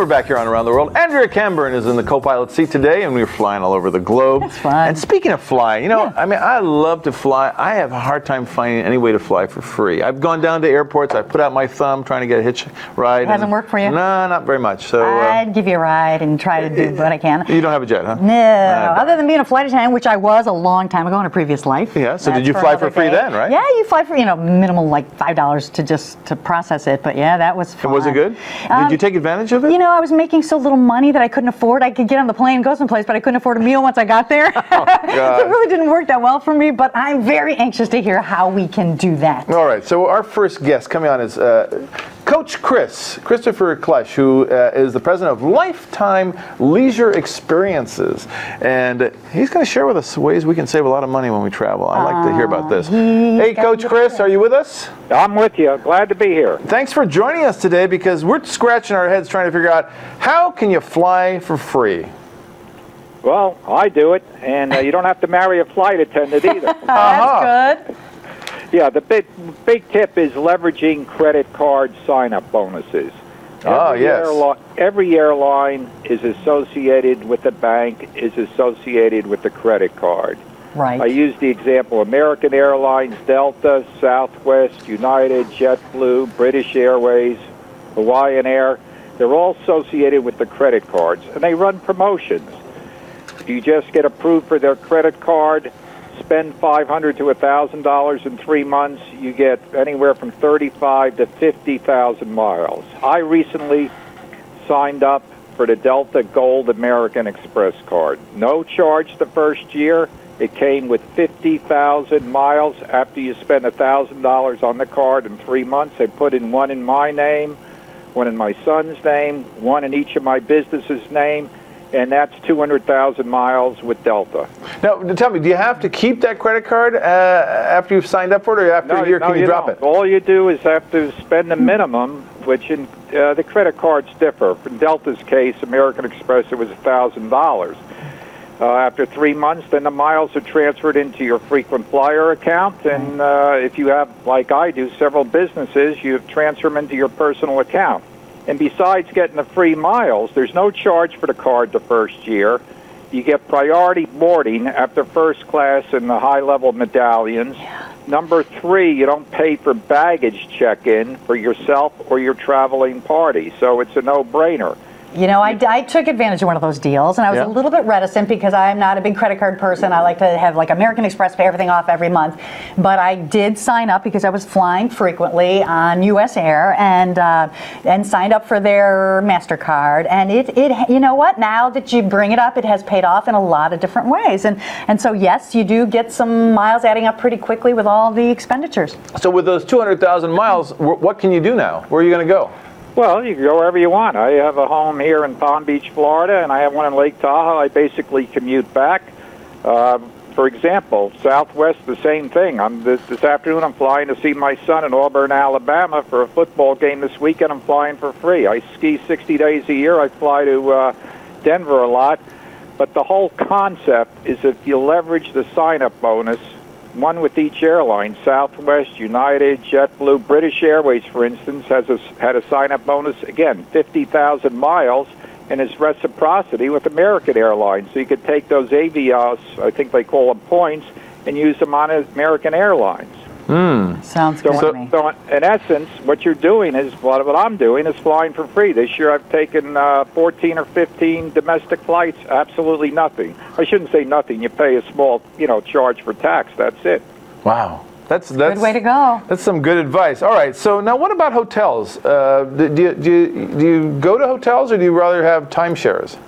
back here on Around the World. Andrea Camburn is in the co-pilot seat today, and we're flying all over the globe. That's fun. And speaking of flying, you know, I mean, I love to fly. I have a hard time finding any way to fly for free. I've gone down to airports. I put out my thumb trying to get a hitch ride. It hasn't worked for you? No, not very much. So I'd give you a ride and try to do what I can. You don't have a jet, huh? No. Other than being a flight attendant, which I was a long time ago in a previous life. Yeah. So did you fly for free then, right? Yeah, you fly for, you know, minimum like $5 to process it. But yeah, that was fun. And was it good? Did you take advantage of it? You know, I was making so little money that I couldn't afford. I could get on the plane and go someplace, but I couldn't afford a meal once I got there. Oh, so it really didn't work that well for me, but I'm very anxious to hear how we can do that. All right, so our first guest coming on is Coach Christopher Klesch, who is the president of Lifetime Leisure Experiences. And he's going to share with us ways we can save a lot of money when we travel. I like to hear about this. Hey, Coach Chris, are you with us? I'm with you. Glad to be here. Thanks for joining us today, because we're scratching our heads trying to figure out how can you fly for free? Well, I do it, and you don't have to marry a flight attendant either. That's good. Yeah, the big tip is leveraging credit card sign-up bonuses. Every airline is associated with the bank, is associated with the credit card. Right. I use the example American Airlines, Delta, Southwest, United, JetBlue, British Airways, Hawaiian Air. They're all associated with the credit cards, and they run promotions. If you just get approved for their credit card, spend $500 to $1,000 in 3 months, you get anywhere from 35 to 50,000 miles. I recently signed up for the Delta Gold American Express card. No charge the first year. It came with 50,000 miles after you spend $1,000 on the card in 3 months. They put in one in my name, one in my son's name, one in each of my businesses' name, and that's 200,000 miles with Delta. Now, tell me, do you have to keep that credit card after you've signed up for it, or after a year can you drop it? All you do is have to spend the minimum, which in the credit cards differ. In Delta's case, American Express, it was $1,000. After 3 months, then the miles are transferred into your frequent flyer account, and if you have, like I do, several businesses, you transfer them into your personal account. And besides getting the free miles, there's no charge for the card the first year. You get priority boarding after first class in the high-level medallions. Yeah. Number 3, you don't pay for baggage check-in for yourself or your traveling party, so it's a no-brainer. You know, I took advantage of one of those deals, and I was a little bit reticent because I'm not a big credit card person. I like to have, like, American Express pay everything off every month. But I did sign up because I was flying frequently on U.S. Air and signed up for their MasterCard. And it you know what? Now that you bring it up, it has paid off in a lot of different ways. And so, yes, you do get some miles adding up pretty quickly with all the expenditures. So with those 200,000 miles, what can you do now? Where are you going to go? Well, you can go wherever you want. I have a home here in Palm Beach, Florida, and I have one in Lake Tahoe. I basically commute back. For example, Southwest, the same thing. This afternoon I'm flying to see my son in Auburn, Alabama for a football game this weekend. I'm flying for free. I ski 60 days a year. I fly to Denver a lot. But the whole concept is if you leverage the sign-up bonus, one with each airline, Southwest, United, JetBlue, British Airways, for instance, had a sign-up bonus, again, 50,000 miles, and it's reciprocity with American Airlines. So you could take those Avios, I think they call them points, and use them on American Airlines. Sounds good to me. So in essence, what you're doing is, what I'm doing is flying for free. This year I've taken 14 or 15 domestic flights, absolutely nothing. I shouldn't say nothing. You pay a small, charge for tax. That's it. Wow. That's good way to go. That's some good advice. All right. So now, what about hotels? Do you go to hotels, or do you rather have timeshares?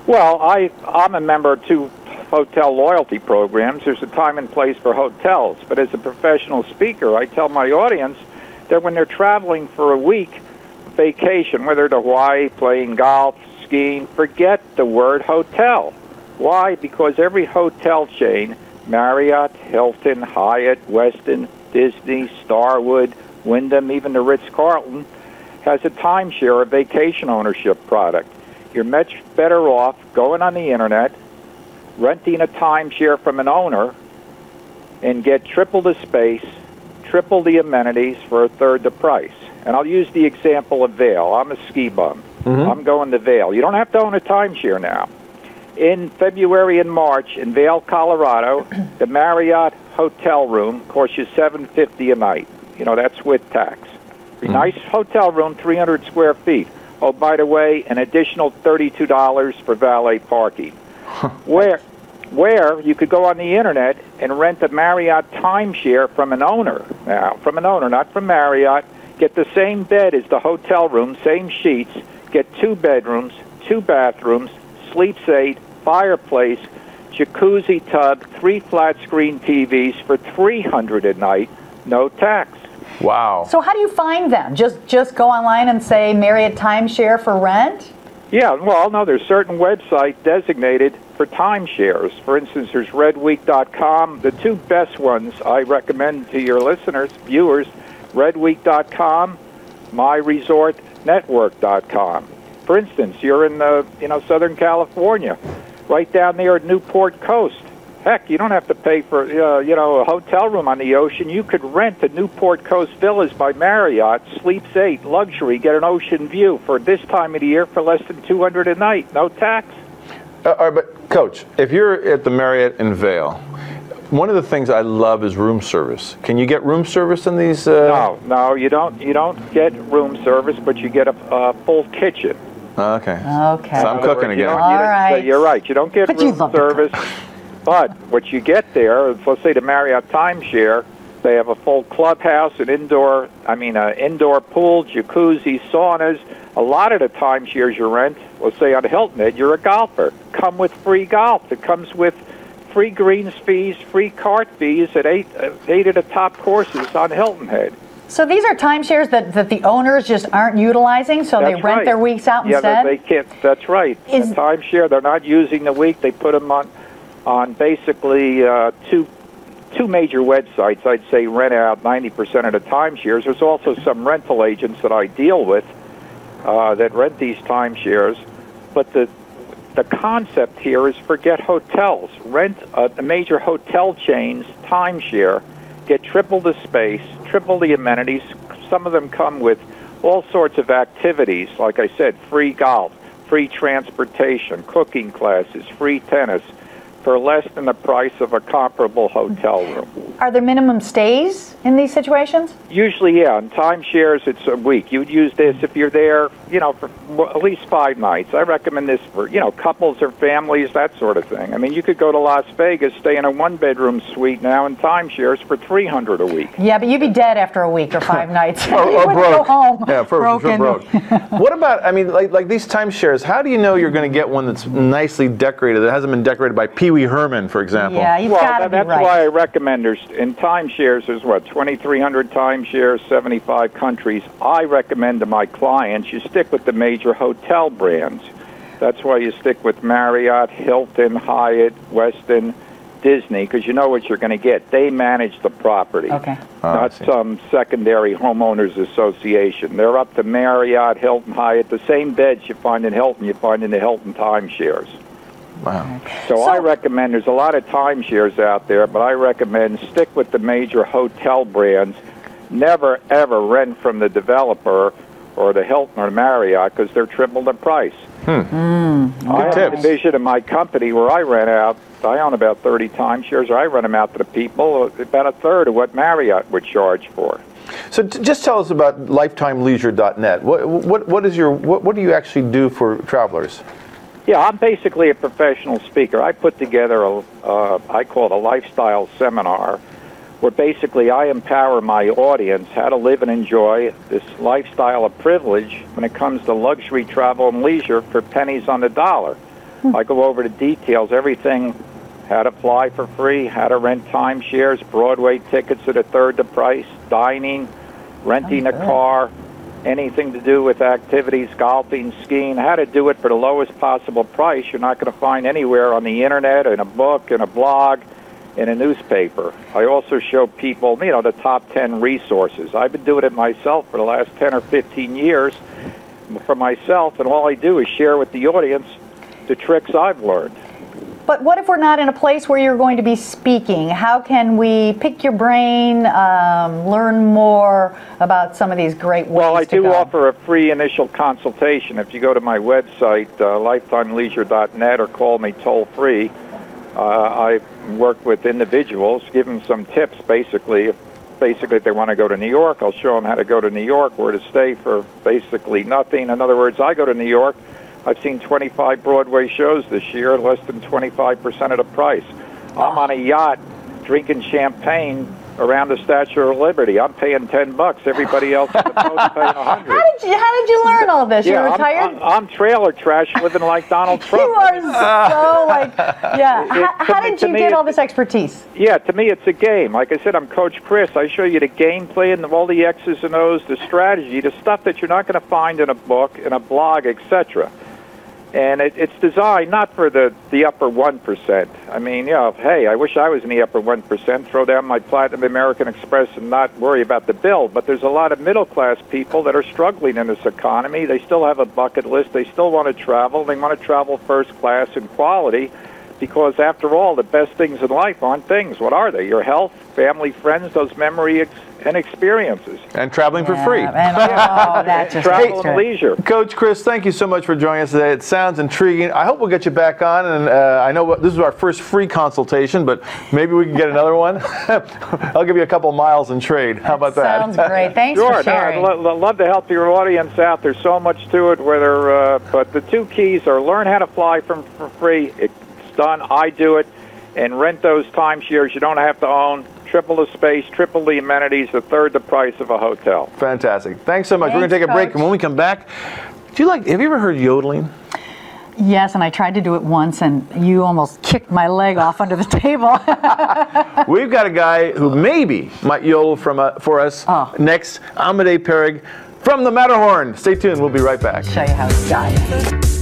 Well, I'm a member of 2 hotel loyalty programs. There's a time and place for hotels, but as a professional speaker, I tell my audience that when they're traveling for a week vacation, whether to Hawaii, playing golf, skiing, forget the word hotel. Why? Because every hotel chain, Marriott, Hilton, Hyatt, Westin, Disney, Starwood, Wyndham, even the Ritz-Carlton, has a timeshare or vacation ownership product. You're much better off going on the internet, renting a timeshare from an owner, and get triple the space, triple the amenities for a third the price. And I'll use the example of Vail. I'm a ski bum. I'm going to Vail. You don't have to own a timeshare now. In February and March in Vail, Colorado, the Marriott hotel room costs you $750 a night. You know, that's with tax. A nice hotel room, 300 square feet. Oh, by the way, an additional $32 for valet parking. Where you could go on the internet and rent a Marriott timeshare from an owner. Now, from an owner, not from Marriott. Get the same bed as the hotel room, same sheets. Get 2 bedrooms, 2 bathrooms, sleeps 8, fireplace, jacuzzi tub, 3 flat-screen TVs for $300 a night, no tax. Wow. So how do you find them? Just go online and say Marriott timeshare for rent? Yeah, well, no, there's certain websites designated for timeshares. For instance, there's redweek.com. The 2 best ones I recommend to your listeners, viewers, redweek.com, myresortnetwork.com. For instance, you're in Southern California, right down there at Newport Coast. Heck, you don't have to pay for a hotel room on the ocean. You could rent the Newport Coast Villas by Marriott, sleeps 8, luxury, get an ocean view for this time of the year for less than $200 a night, no tax. But Coach, if you're at the Marriott in Vail, one of the things I love is room service. Can you get room service in these? No, you don't. You don't get room service, but you get a full kitchen. Okay. Okay. So I'm cooking again. All right. You're right. You don't get room service. But what you get there, let's say the Marriott timeshare, they have a full clubhouse, an indoor pool, jacuzzi, saunas. A lot of the timeshares you rent, let's say on Hilton Head, you're a golfer. Come with free golf. It comes with free greens fees, free cart fees at 8 of the top courses on Hilton Head. So these are timeshares that the owners just aren't utilizing, so they rent their weeks out instead? Yeah, they can't. That's right. The timeshare, they're not using the week. They put them on basically two major websites. I'd say rent out 90% of the timeshares. There's also some rental agents that I deal with that rent these timeshares. But the concept here is forget hotels. Rent a major hotel chain's timeshare, get triple the space, triple the amenities. Some of them come with all sorts of activities, like I said, free golf, free transportation, cooking classes, free tennis, for less than the price of a comparable hotel room. Are there minimum stays in these situations? Usually, yeah. In timeshares, it's a week. You would use this if you're there, for at least 5 nights. I recommend this for, couples or families, that sort of thing. I mean, you could go to Las Vegas, stay in a 1-bedroom suite now in timeshares for $300 a week. Yeah, but you'd be dead after a week or 5 nights. or broke. Go home. Yeah, broken. Broke. What about, like these timeshares, how do you know you're going to get one that's nicely decorated, that hasn't been decorated by Pee Wee Herman, for example? Yeah, you've got to be right. That's why I recommend in timeshares, there's 2,300 timeshares, 75 countries. I recommend to my clients you stick with the major hotel brands. That's why you stick with Marriott, Hilton, Hyatt, Westin, Disney, because you know what you're going to get. They manage the property, not some secondary homeowners association. They're up to Marriott, Hilton, Hyatt. The same beds you find in Hilton, you find in the Hilton timeshares. Wow. So I recommend, there's a lot of timeshares out there, but I recommend stick with the major hotel brands. Never, ever rent from the developer or the Hilton or Marriott, because they're triple the price. I have a division in my company where I rent out, I own about 30 timeshares, or I rent them out to the people about a third of what Marriott would charge for. So just tell us about lifetimeleisure.net. What do you actually do for travelers? Yeah, I'm basically a professional speaker. I put together I call it a lifestyle seminar, where basically I empower my audience how to live and enjoy this lifestyle of privilege when it comes to luxury travel and leisure for pennies on the dollar. I go over the details, everything, how to fly for free, how to rent timeshares, Broadway tickets at a third the price, dining, renting a car, anything to do with activities, golfing, skiing, how to do it for the lowest possible price you're not going to find anywhere on the internet, in a book, in a blog, in a newspaper. I also show people, the top 10 resources. I've been doing it myself for the last 10 or 15 years for myself, and all I do is share with the audience the tricks I've learned. But what if we're not in a place where you're going to be speaking? How can we pick your brain, learn more about some of these great ways Well, I to do go? offer a free initial consultation. If you go to my website, lifetimeleisure.net, or call me toll-free, I work with individuals, give them some tips, basically. If they want to go to New York, I'll show them how to go to New York, where to stay for basically nothing. In other words, I go to New York. I've seen 25 Broadway shows this year at less than 25% of the price. I'm on a yacht drinking champagne around the Statue of Liberty. I'm paying $10. Everybody else is supposed to pay $100. How did you learn all this? Yeah, You're retired? I'm trailer trash living like Donald Trump. You are so like, yeah. How did you get all this expertise? Yeah, to me it's a game. Like I said, I'm Coach Chris. I show you the gameplay and all the X's and O's, the strategy, the stuff that you're not going to find in a book, in a blog, etc. And it's designed not for the upper 1%. I mean, you know, hey, I wish I was in the upper 1%, throw down my Platinum American Express and not worry about the bill. But there's a lot of middle-class people that are struggling in this economy. They still have a bucket list. They still want to travel. They want to travel first class and quality because, after all, the best things in life aren't things. What are they? Your health, family, friends, those memories and experiences. And traveling for free. And, oh, that just travel and leisure. Coach Chris, thank you so much for joining us today. It sounds intriguing. I hope we'll get you back on. And I know this is our first free consultation, but maybe we can get another one. I'll give you a couple miles in trade. How about that? Sounds great. Thanks Sure, for sharing. I'd love to help your audience out. There's so much to it. But the two keys are learn how to fly for free. It's done. I do it. And rent those timeshares you don't have to own. Triple the space, triple the amenities, a third the price of a hotel. Fantastic. Thanks so much. We're going to take a Coach. break, and when we come back, have you ever heard yodeling? Yes, and I tried to do it once, and you almost kicked my leg off under the table. We've got a guy who maybe might yodel for us next, Amade Perig from the Matterhorn. Stay tuned. We'll be right back. Show you how it's done.